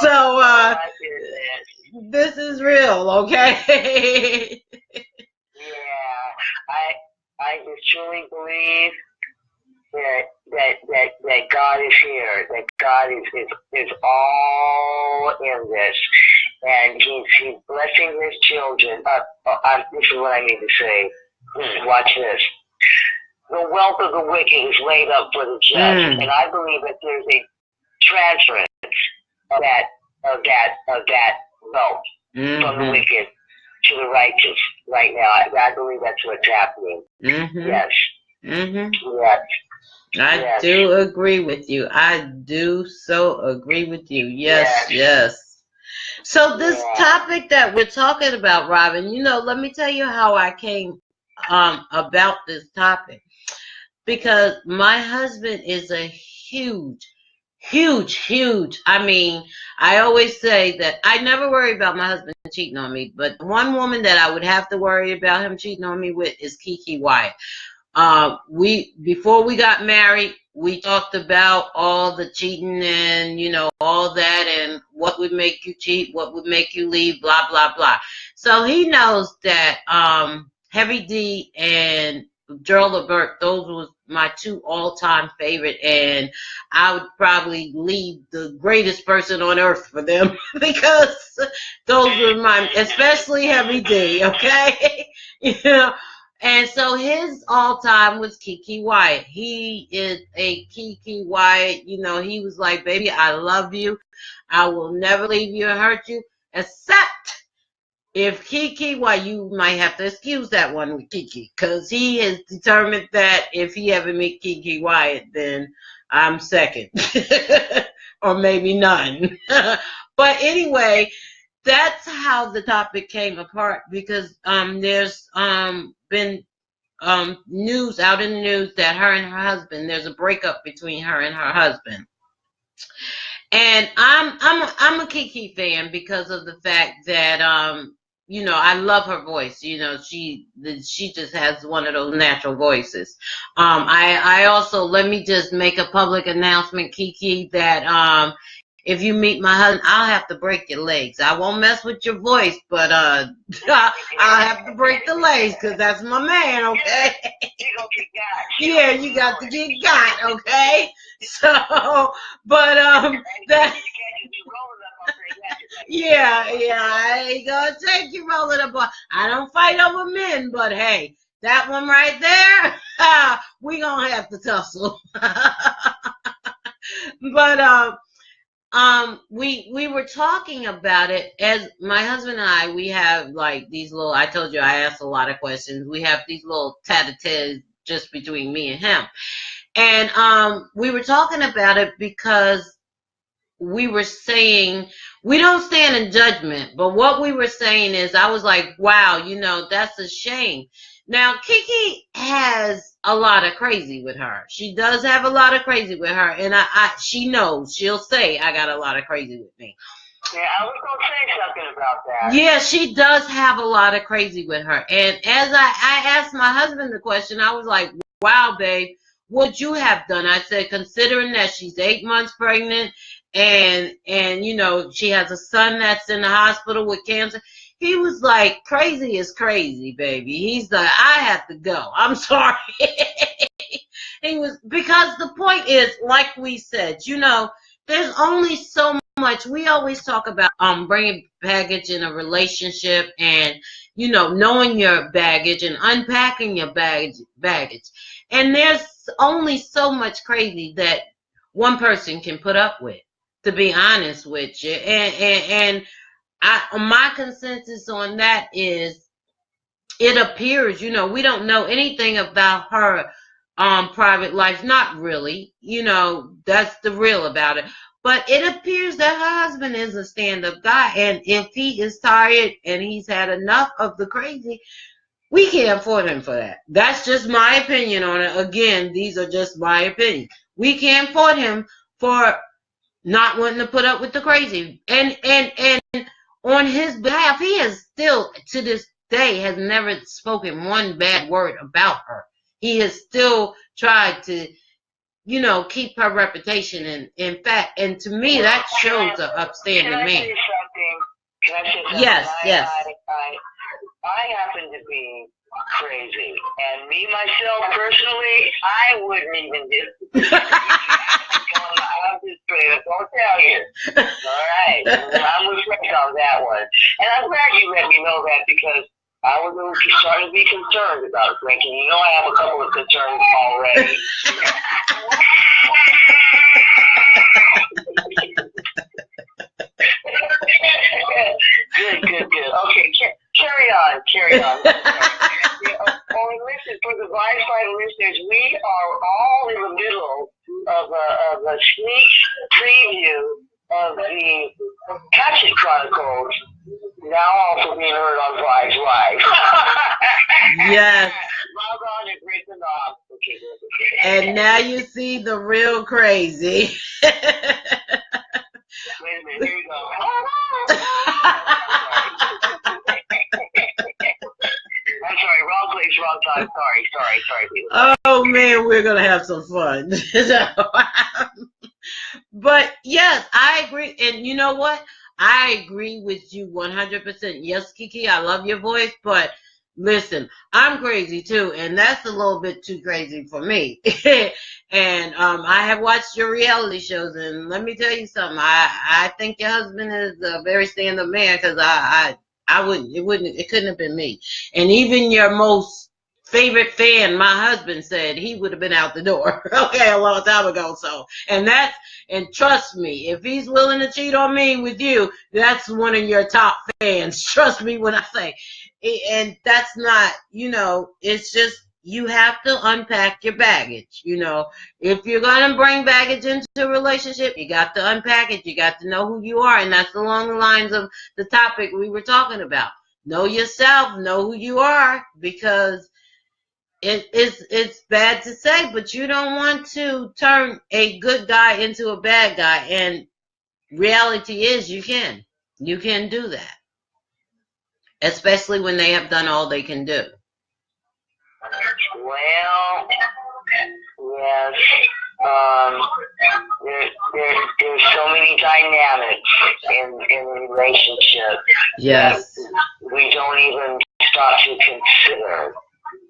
So, My goodness. this is real, okay? Yeah. I just truly believe that God is here, that God is all in this, and He's blessing His children. This is what I need to say. Watch this. The wealth of the wicked is laid up for the just, and I believe that there's a transference of that wealth from the wicked to the righteous right now. I believe that's what's happening. Yes. Yes. I do agree with you. I do so agree with you. Yes. So this topic that we're talking about, Robin, let me tell you how I came about this topic. Because my husband is a huge, I mean, I always say that I never worry about my husband cheating on me, but one woman that I would have to worry about him cheating on me with is Kiki Wyatt. Before we got married, we talked about all the cheating and, all that and what would make you cheat, what would make you leave, blah, blah, blah. So he knows that, Heavy D and Gerald Levert, those was my two all-time favorite, and I would probably leave the greatest person on earth for them because those were especially Heavy D, okay? And so his all-time was Kiki Wyatt. He is a Kiki Wyatt. He was like, baby, I love you. I will never leave you or hurt you, except if Kiki, you might have to excuse that one with Kiki, because he has determined that if he ever meet Kiki Wyatt, then I'm second, or maybe none. But anyway, that's how the topic came apart, because there's been news out in the news that her and her husband, there's a breakup between her and her husband. And I'm a Kiki fan because of the fact that I love her voice. She just has one of those natural voices. I also, let me just make a public announcement, Kiki, that if you meet my husband, I'll have to break your legs. I won't mess with your voice, but I'll have to break the legs because that's my man, okay? Yeah, you got to get got, okay? So, but that. Yeah, I ain't gonna take you rolling up. I don't fight over men, but hey, that one right there, we gonna have to tussle. But we were talking about it, as my husband and I, we have like these little, I told you I asked a lot of questions. We have these little tat-a-tats just between me and him. And we were talking about it because we were saying, we don't stand in judgment, but what we were saying is, I was like, wow, that's a shame. Now, Kiki has a lot of crazy with her. She does have a lot of crazy with her, and she knows. She'll say, I got a lot of crazy with me. Yeah, I was going to say something about that. Yeah, she does have a lot of crazy with her. And as I asked my husband the question, I was like, wow, babe, what'd you have done? I said, considering that she's 8 months pregnant and she has a son that's in the hospital with cancer. He was like, crazy is crazy, baby. He's like, I have to go. I'm sorry. Because the point is, like we said, there's only so much. We always talk about bringing baggage in a relationship, and knowing your baggage and unpacking your baggage. And there's only so much crazy that one person can put up with, to be honest with you. And my consensus on that is, it appears, we don't know anything about her private life. Not really, that's the real about it. But it appears that her husband is a stand-up guy, and if he is tired and he's had enough of the crazy, We can't afford him for that. That's just my opinion on it. Again, these are just my opinion. We can't afford him for not wanting to put up with the crazy. And on his behalf, he has still, to this day, has never spoken one bad word about her. He has still tried to, keep her reputation. And in fact, and to me, that shows an upstanding man. Can I say something? Yes. I happen to be crazy, and me myself personally, I wouldn't even do it. I'm just straight up gonna tell you. All right, I'm with Frank on that one, and I'm glad you let me know that because I was starting to be concerned about it, Frank. And you know I have a couple of concerns already. Good. Okay, carry on. Only listen, for the Wi-Fi listeners, we are all in the middle of a sneak preview of the Hatchett Chronicles, now also being heard on Vi's Live. Yes. Log on and break them off. Okay. And now you see the real crazy. Wait a minute, here we go. I'm sorry, wrong place, wrong time. Sorry, people. Oh man, we're gonna have some fun. But yes, I agree. And you know what? I agree with you 100%. Yes, Kiki, I love your voice, but listen, I'm crazy too, and that's a little bit too crazy for me. And I have watched your reality shows, and let me tell you something. I think your husband is a very stand-up man, because it couldn't have been me. And even your most favorite fan, my husband, said he would have been out the door, okay, a long time ago. So, and trust me, if he's willing to cheat on me with you, that's one of your top fans. Trust me when I say, and that's not, it's just, you have to unpack your baggage. If you're going to bring baggage into a relationship, you got to unpack it. You got to know who you are. And that's along the lines of the topic we were talking about. Know yourself, know who you are, because it's bad to say, but you don't want to turn a good guy into a bad guy. And reality is you can do that, especially when they have done all they can do. Well, yes. There's so many dynamics in a relationship. Yes. That we don't even stop to consider.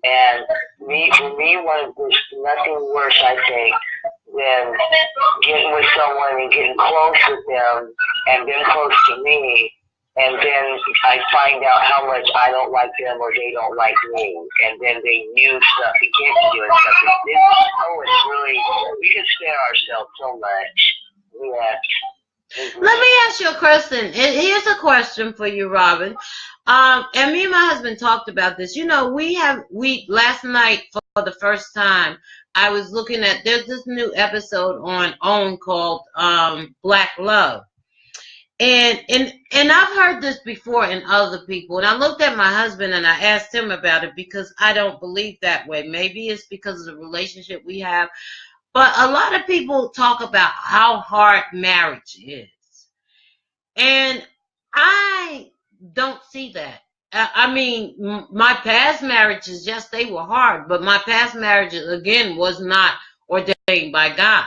And for me, there's nothing worse, I think, than getting with someone and getting close with them and them close to me, and then I find out how much I don't like them or they don't like me, and then they use stuff against you and stuff. It's really, we can spare ourselves so much. Yeah. Let me ask you a question. And here's a question for you, Robin. And me and my husband talked about this. We last night for the first time, I was looking at, there's this new episode on OWN called Black Love. And I've heard this before in other people. And I looked at my husband and I asked him about it, because I don't believe that way. Maybe it's because of the relationship we have. But a lot of people talk about how hard marriage is. And I don't see that. I mean, my past marriages, yes, they were hard. But my past marriages, again, was not ordained by God.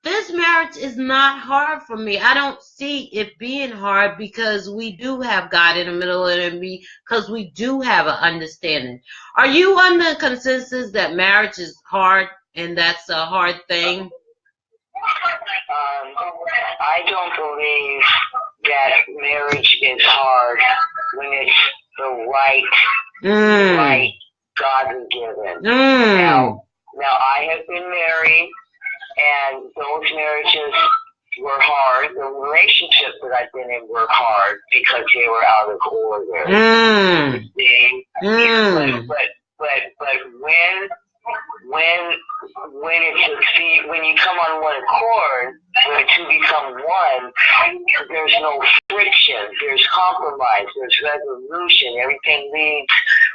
This marriage is not hard for me. I don't see it being hard, because we do have God in the middle of it, because we do have an understanding. Are you on the consensus that marriage is hard and that's a hard thing? I don't believe that marriage is hard when it's the right godly given. Now I have been married, and those marriages were hard. The relationships that I've been in were hard because they were out of order. But when you come on one accord, when the two become one, there's no friction, there's compromise, there's resolution, everything leads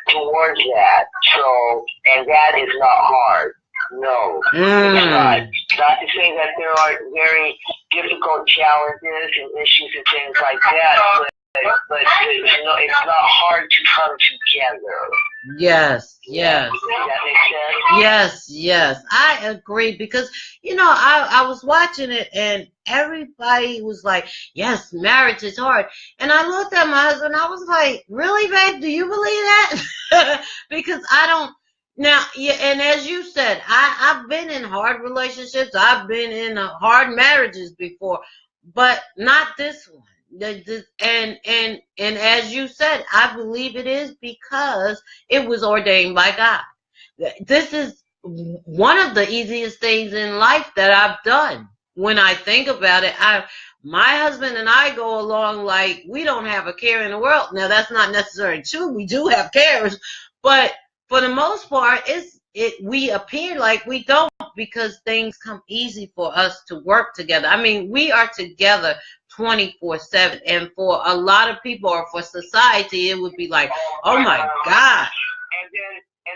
towards that. So, and that is not hard. No, it's not. Not to say that there aren't very difficult challenges and issues and things like that, but it's not hard to come together. Yes, yes. Does that make sense? Yes, yes. I agree because, I was watching it and everybody was like, yes, marriage is hard. And I looked at my husband, I was like, really, babe? Do you believe that? Because I don't. Now, yeah, and as you said, I've been in hard relationships. I've been in hard marriages before, but not this one. And as you said, I believe it is because it was ordained by God. This is one of the easiest things in life that I've done. When I think about it, my husband and I go along like we don't have a care in the world. Now that's not necessarily true. We do have cares, but for the most part, we appear like we don't because things come easy for us to work together. I mean, we are together 24/7, and for a lot of people or for society, it would be like, oh my God. And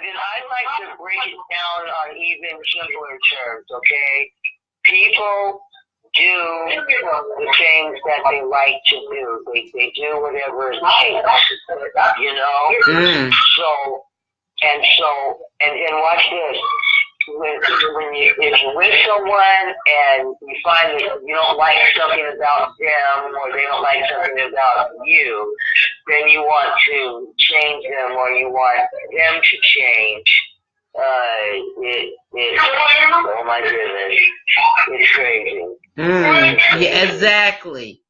then I'd like to break it down on even simpler terms, okay? People do the things that they like to do. They do whatever it takes, And watch this. If you're with someone and you find that you don't like something about them or they don't like something about you, then you want to change them or you want them to change. Oh my goodness, it's crazy. Yeah, exactly.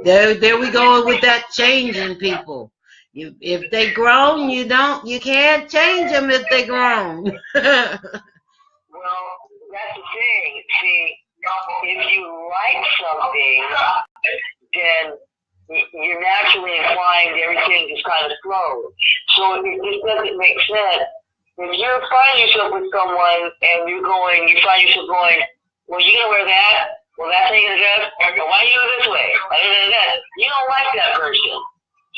There we go with that changing people. If they grown, you can't change them if they grown. Well, that's the thing. See, if you like something, then you're naturally inclined, everything just kind of flows. So it just doesn't make sense. If you find yourself with someone and you find yourself going, well, you gonna wear that? Well, that's how you're gonna dress? Why do you go this way? You don't like that person.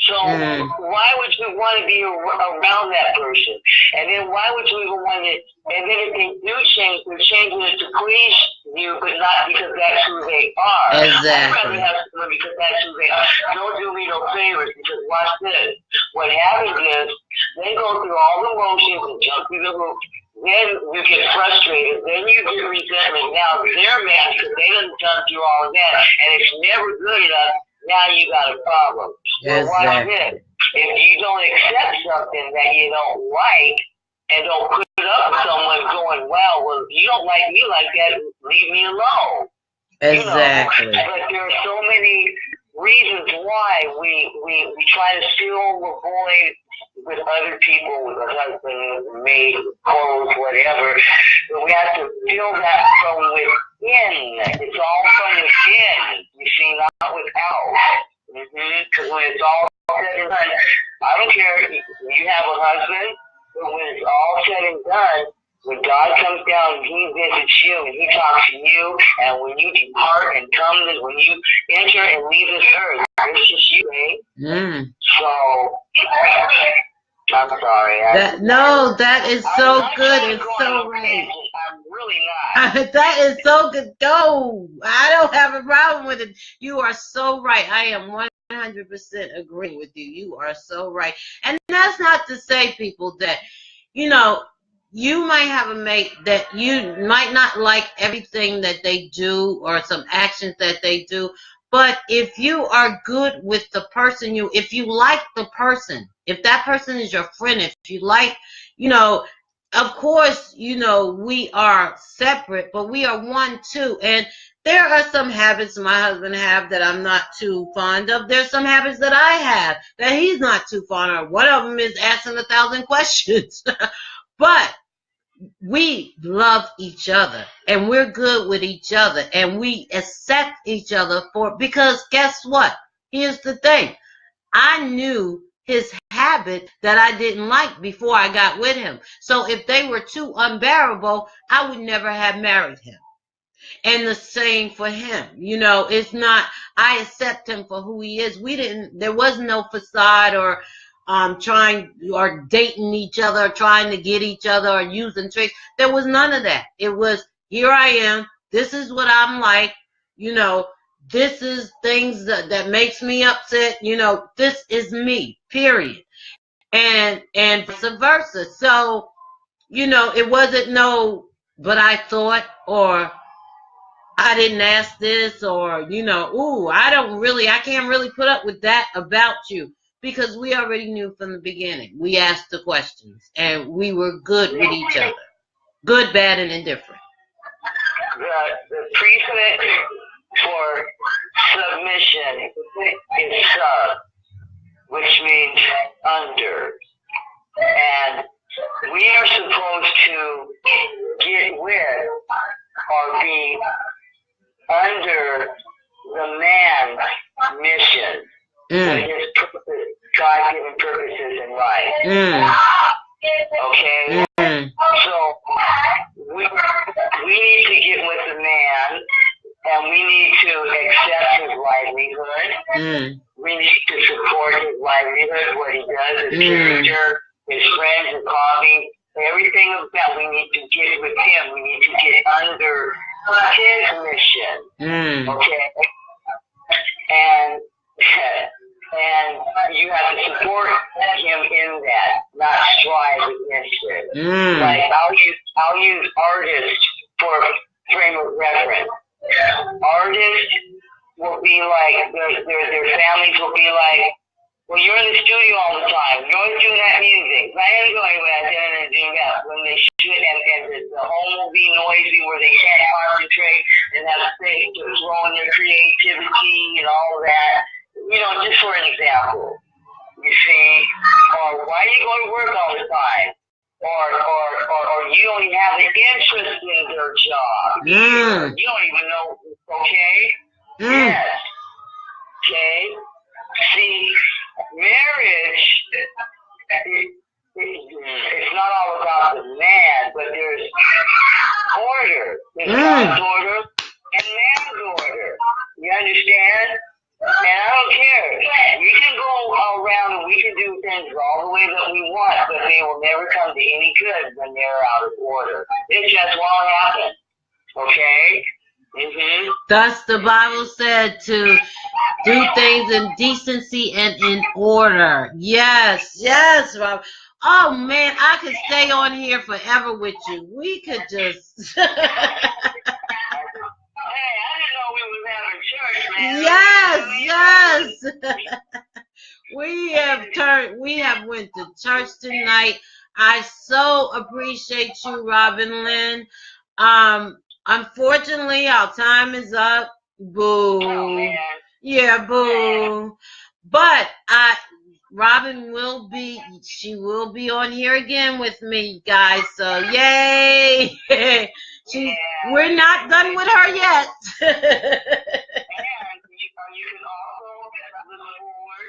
So why would you want to be around that person? And then why would you even want to, and then if they do change, they're changing it to please you, but not because that's who they are. Exactly. Because that's who they are. Don't do me no favors, because watch this. What happens is, they go through all the motions and jump through the hoop. Then you get frustrated. Then you get resentment. Now they're mad because they done jump through all of that, and it's never good enough. Now you got a problem. Well, watch this. If you don't accept something that you don't like and don't put up with someone going, well, you don't like me like that, leave me alone. Exactly. But there are so many reasons why we try to fill the void with other people, with a husband, maid, clothes, whatever. But we have to fill that from within. It's all from within. You see, not without. Because when it's all said and done, I don't care if you have a husband, but when it's all said and done, when God comes down and He visits you and He talks to you, and when you depart and when you enter and leave this earth, it's just you, eh? So, I'm sorry. That is so good. It's so right. I'm really not. That is so good. Go. I don't have a problem with it. You are so right. I am 100% agreeing with you. You are so right. And that's not to say, people, that, you might have a mate that you might not like everything that they do or some actions that they do. But if you are good with the person, if you like the person, if that person is your friend, if you like, of course, we are separate, but we are one too. And there are some habits my husband have that I'm not too fond of. There's some habits that I have that he's not too fond of. One of them is asking 1,000 questions. But we love each other and we're good with each other and we accept each other because guess what? Here's the thing. I knew his habit that I didn't like before I got with him. So if they were too unbearable, I would never have married him. And the same for him. It's not, I accept him for who he is. There was no facade or trying or dating each other, or trying to get each other, or using tricks. There was none of that. It was, here I am. This is what I'm like. You know, this is things that makes me upset. You know, this is me, period. And vice versa. So, you know, it wasn't no, but I thought, or I didn't ask this, or, you know, ooh, I can't really put up with that about you, because we already knew from the beginning. We asked the questions and we were good with each other. Good, bad, and indifferent. The precedent for submission is sub, which means under. And we are supposed to get with or be under the man's mission, his purpose, God-given purposes in life. Okay? So we need to get with the man, and we need to accept his livelihood. We need to support his livelihood, what he does, his character, his friends, his hobby, everything of that. We need to get with him. We need to get under his mission. Okay? And you have to support him in that, not strive against it. Like, I'll use artists for frame of reference. Artists will be like, their families will be like, well, you're in the studio all the time. You're always doing that music. I am going with that and doing that. When they shoot, and the home will be noisy where they can't concentrate and have space to throw in their creativity and all of that. You know, just for an example, you see, or why do you go to work all the time? Or you don't even have an interest in their job. You don't even know, okay? Yes. Okay? See, marriage, it's not all about the man, but there's order. There's God's order and man's order. You understand? And I don't care. We can go around and we can do things all the way that we want, but they will never come to any good when they're out of order. It just won't happen. Okay? Thus the Bible said to do things in decency and in order. Yes, yes, Rob. Oh man, I could stay on here forever with you. We could just Yes, yes. We have went to church tonight. I so appreciate you, Robin Lynn. Unfortunately, our time is up. Boo. Oh, yeah, boo. But Robin will be on here again with me, guys. So yay. We're not done with her yet. You can also look forward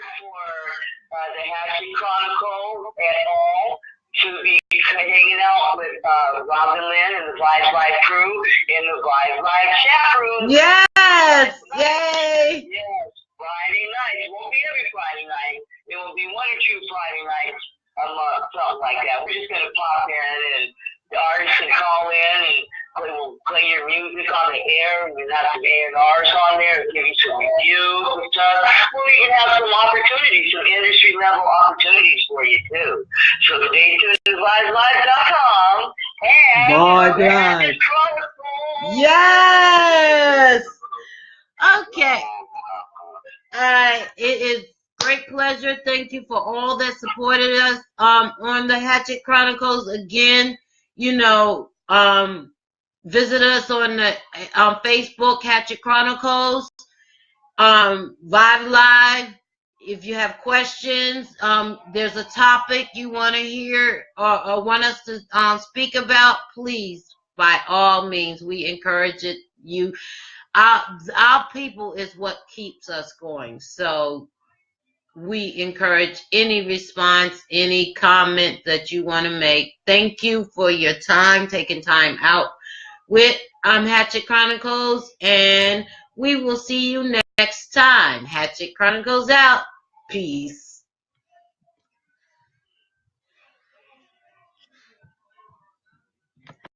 for the Hatchett Chronicles and all to be hanging out with Robin Lynn and the Vibe Live crew in the Vibe Live chat room. Yes! Yay! Yes, Friday night. It won't be every Friday night. It will be 1 or 2 Friday nights a month, something like that. We're just going to pop in and the artists can call in and we'll play your music on the air. We'll have some A&Rs on there and give you some reviews and stuff. Well, we can have some opportunities, some industry level opportunities for you too. So stay tuned to VibesLive.com and Hatchett Chronicles. Yes! Okay. It is great pleasure. Thank you for all that supported us on the Hatchett Chronicles. Again, you know, visit us on the Facebook, Hatchett Chronicles, Vibe Live. If you have questions, there's a topic you want to hear or want us to speak about, please, by all means, we encourage it. Our people is what keeps us going. So we encourage any response, any comment that you want to make. Thank you for your time, taking time out with Hatchett Chronicles, and we will see you next time. Hatchett Chronicles out. Peace.